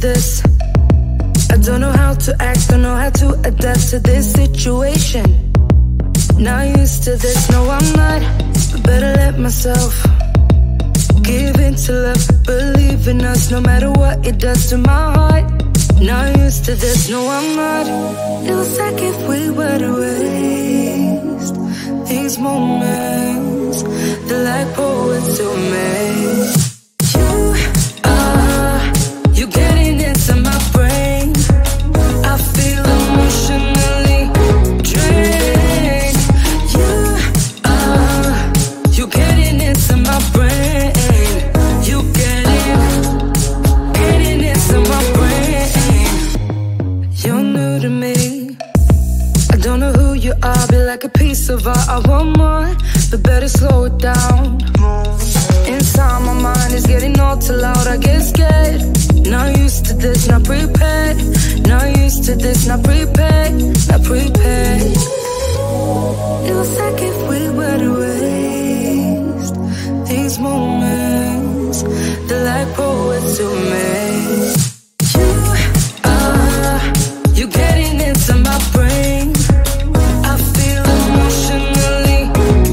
this. I don't know how to act, don't know how to adapt to this situation. Not used to this, no I'm not, but better let myself give in to love, believe in us, no matter what it does to my heart. Not used to this, no I'm not. It was like if we were to waste these moments, they're like poets to me. You getting into my brain, I feel emotionally drained. You getting into my brain, you getting into my brain. You're new to me, I don't know who you are, be like a piece of art. I want more, but better slow it down. Inside my mind is getting all too loud, I get scared. Not used to this, not prepared. Not used to this, not prepared. Not prepared. It was like if we were to waste these moments, they're like poets to me. You getting into my brain, I feel emotionally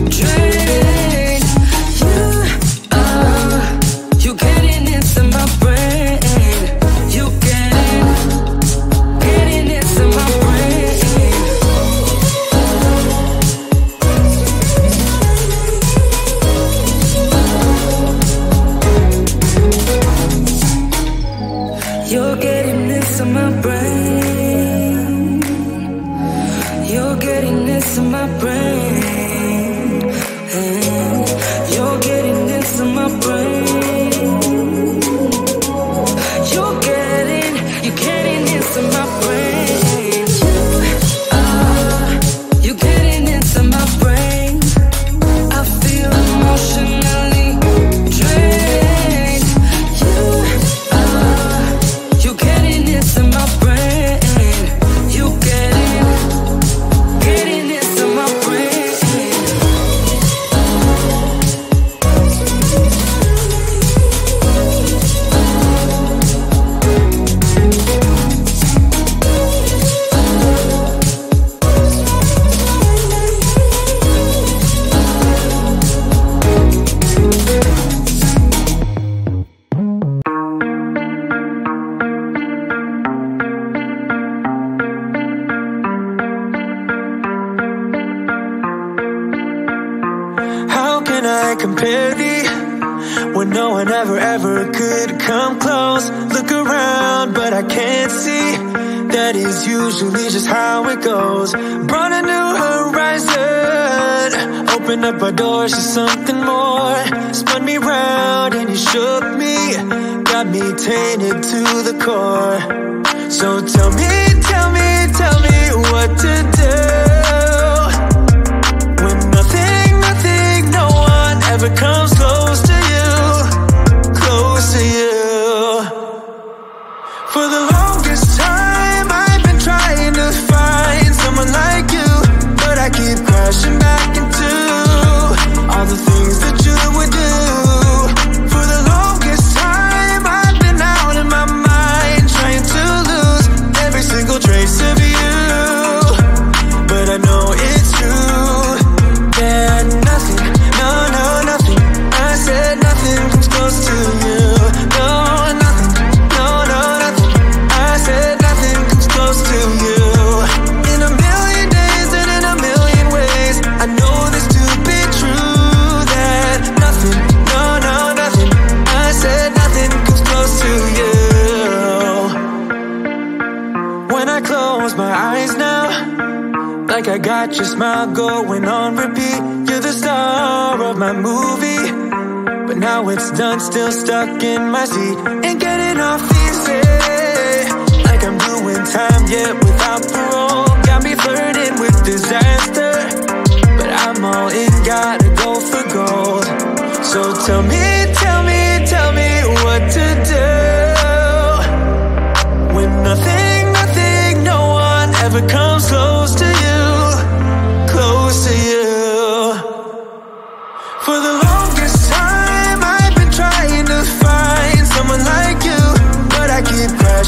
drained. You getting into my brain, you getting into my brain. You're getting into my brain, you're getting into my brain, you're getting into my brain, you're getting into my brain. You getting into my brain, I feel emotionally drained. You getting into my brain, you getting into my brain. How can I compare thee when no one ever could come close? Look around, but I can't see. That is usually just how it goes. Brought a new horizon, opened up our doors to something more. Spun me round and you shook me, got me tainted to the core. So tell me what to do when nothing, no one ever comes close to you, close to you. For the longest time I've been trying to find someone like you, but I keep crashing back into all the things that you would do. For the longest time I've been out of my mind, trying to lose every single trace of you. But I know it's true that nothing, nothing, I said nothing comes close to you. No, nothing, nothing, I said nothing comes close to you. In a million days and in a million ways, I know this to be true, that nothing, nothing, I said nothing comes close to you. When I close my eyes now, like I got your smile going on repeat. You're the star of my movie, but now it's done, still stuck in my seat. Ain't getting off easy, like I'm doing time yet without parole. Got me flirting with disaster, but I'm all in, gotta go for gold. So tell me what to do when nothing, no one ever comes close to you, close to you. For the longest time I've been trying to find someone like you, but I keep crashing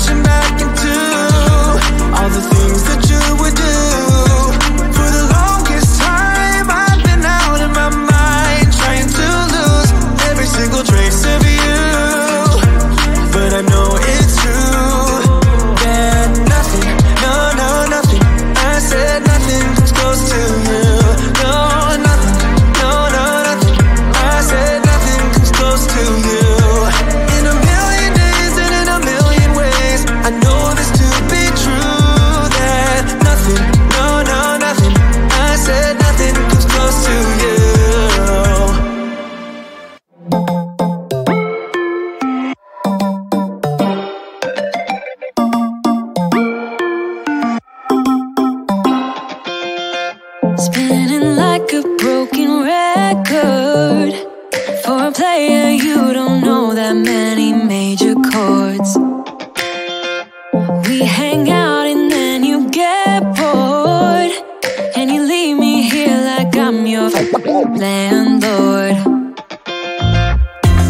landlord.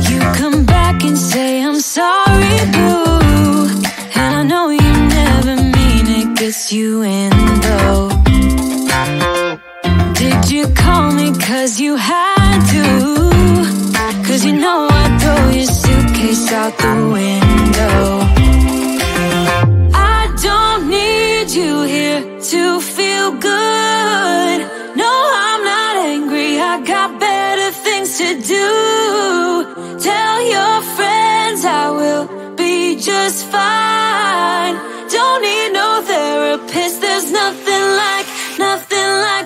You come back and say I'm sorry, boo, and I know you never mean it, gets you in though. Did you call me cause you had to? Cause you know I'd throw your suitcase out the window. I don't need you here to feel good. No, I'm not angry, I got better things to do. Tell your friends I will be just fine. Don't need no therapist, there's nothing like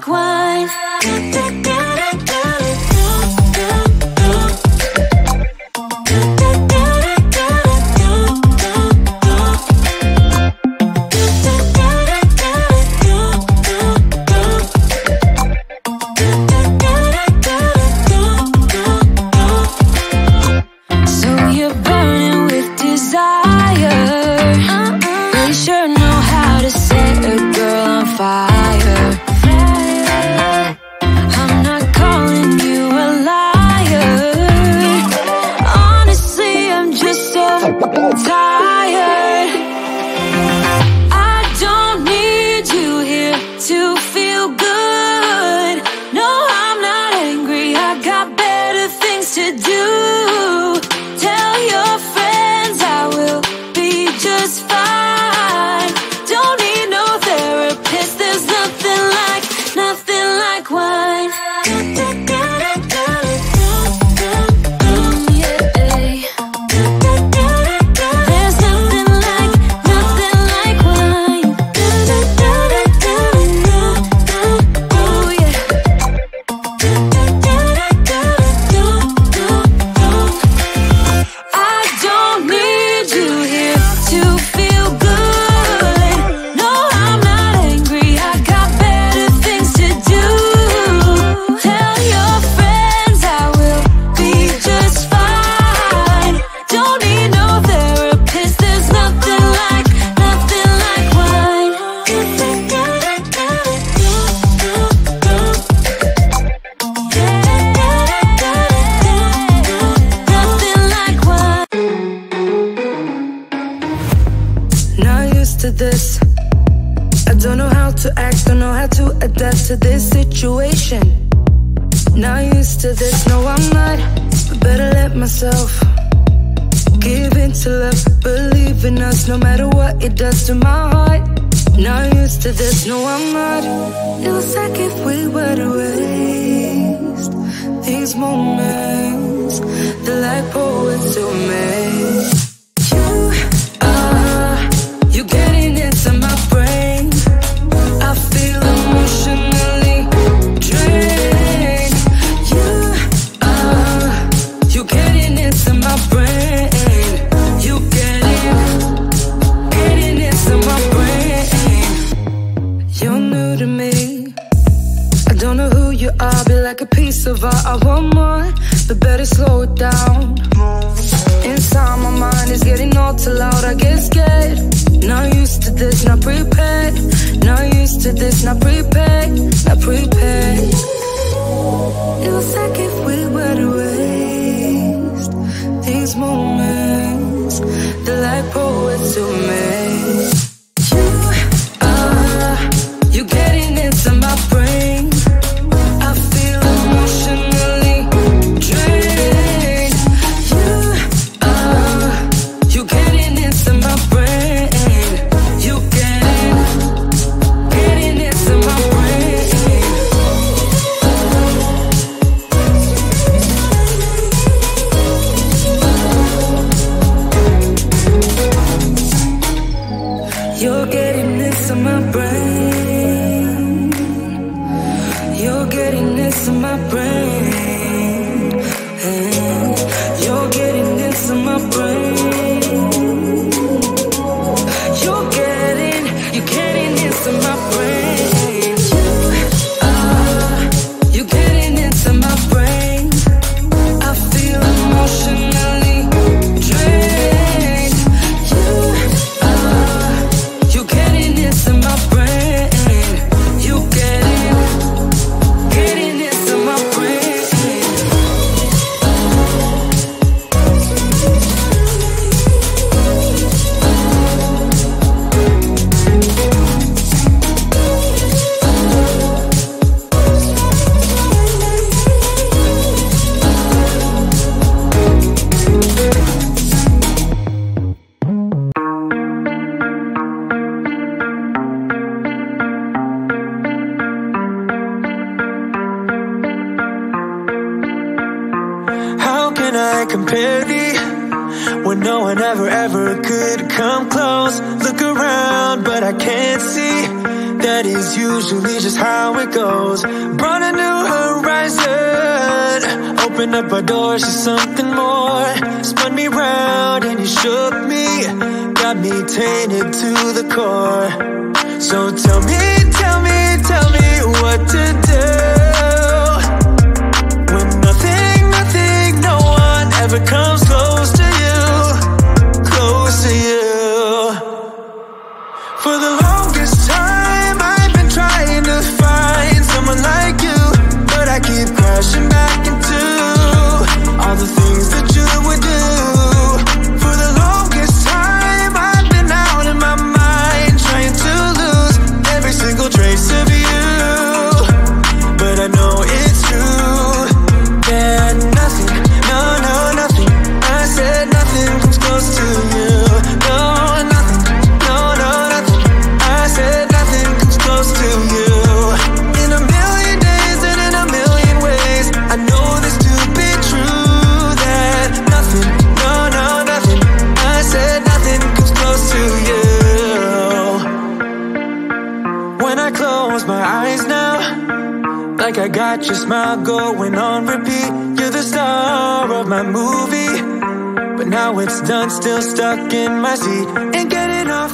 wine. To this situation, not used to this. No, I'm not, but better let myself give in to love. Believe in us, no matter what it does to my heart. Not used to this. No, I'm not. It was like if we were to waste these moments, the like poets who made. You getting into my brain. I feel emotionally drained. You getting into my brain. You getting into my brain. You're new to me. I don't know who you are, be like a piece of art. I want more, but better slow it down. Inside my mind is getting all too loud. I get scared. Not used to this, not prepared. Not used to this, not prepared. Not prepared. It was like if we were to waste these moments, the like poets who made. You getting into my brain. I feel emotionally drained. You getting into my brain. You getting into my brain. You're getting into my brain. You're getting into my brain. You're getting into my brain. You're getting into my brain. You getting into my brain. I feel emotionally drained. You getting into my brain. You getting into my brain. compare thee, when no one ever could come close. Look around, but I can't see that is usually just how it goes. Brought a new horizon, opened up our doors to something more. Spun me round and you shook me, got me tainted to the core. So tell me what to do, when nothing, no one ever comes close to you, close to you. For the longest time I've been trying to find someone like you, but I keep crashing back into all the things that you would do. For the longest time I've been out of my mind, trying to lose every single trace of you. But I know it's true that nothing, nothing, I said nothing comes close to you. No, nothing, nothing, I said nothing comes close to you. In a million days and in a million ways, I know this to be true, that nothing, nothing, I said nothing comes close to you. When I close my eyes now, like I got your smile going on repeat. You're the star of my movie, but now it's done, still stuck in my seat. Ain't getting off